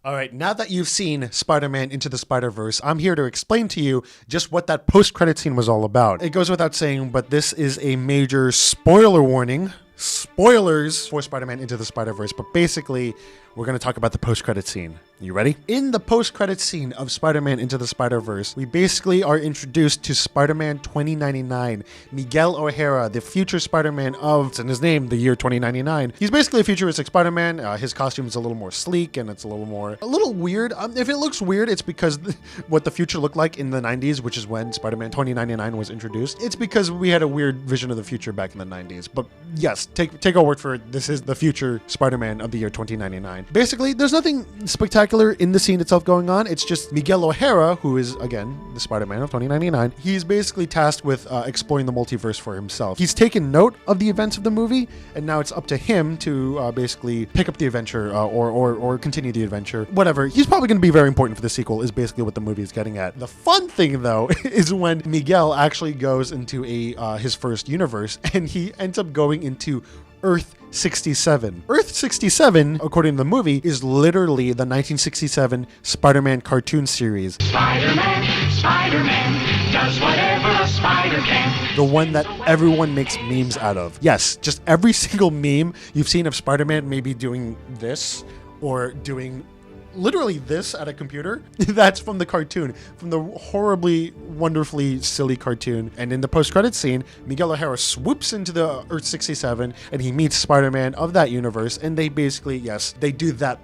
All right, now that you've seen Spider-Man Into the Spider-Verse, I'm here to explain to you just what that post-credit scene was all about. It goes without saying, but this is a major spoiler warning. Spoilers for Spider-Man Into the Spider-Verse, but basically, we're going to talk about the post-credit scene. You ready? In the post-credit scene of Spider-Man Into the Spider-Verse, we basically are introduced to Spider-Man 2099, Miguel OHara, the future Spider-Man of, it's in his name, the year 2099. He's basically a futuristic Spider-Man. His costume is a little more sleek and it's a little weird. If it looks weird, it's because what the future looked like in the 90s, which is when Spider-Man 2099 was introduced. It's because we had a weird vision of the future back in the 90s. But yes, take our word for it. This is the future Spider-Man of the year 2099. Basically, there's nothing spectacular in the scene itself going on. It's just Miguel OHara, who is, again, the Spider-Man of 2099. He's basically tasked with exploring the multiverse for himself. He's taken note of the events of the movie, and now it's up to him to basically pick up the adventure or continue the adventure. Whatever. He's probably going to be very important for the sequel, is basically what the movie is getting at. The fun thing, though, is when Miguel actually goes into his first universe, and he ends up going into Earth 67. Earth 67, according to the movie, is literally the 1967 Spider-Man cartoon series. Spider-Man does whatever a spider can. The one that everyone makes memes out of. Yes, just every single meme you've seen of Spider-Man maybe doing this or doing literally this at a computer, that's from the cartoon, from the horribly, wonderfully silly cartoon. And in the post-credit scene, Miguel OHara swoops into the Earth 67 and he meets Spider-Man of that universe, and they basically, yes, they do that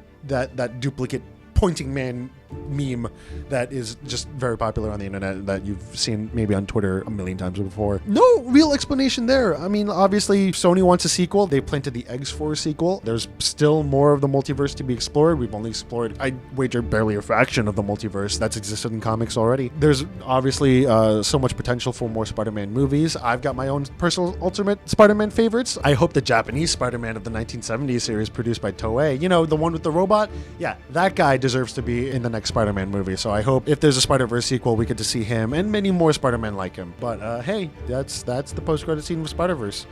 duplicate pointing man meme that is just very popular on the internet that you've seen maybe on Twitter a million times before. No real explanation there. I mean, obviously Sony wants a sequel. They planted the eggs for a sequel. There's still more of the multiverse to be explored. We've only explored, I wager, barely a fraction of the multiverse that's existed in comics already. There's obviously so much potential for more Spider-Man movies. I've got my own personal ultimate Spider-Man favorites. I hope the Japanese Spider-Man of the 1970s series produced by Toei, you know, the one with the robot, yeah, that guy deserves to be in the next Spider-Man movie. So I hope if there's a Spider-Verse sequel, we get to see him and many more Spider-Man like him. But hey, that's the post-credit scene of Spider-Verse.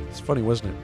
It's funny, wasn't it?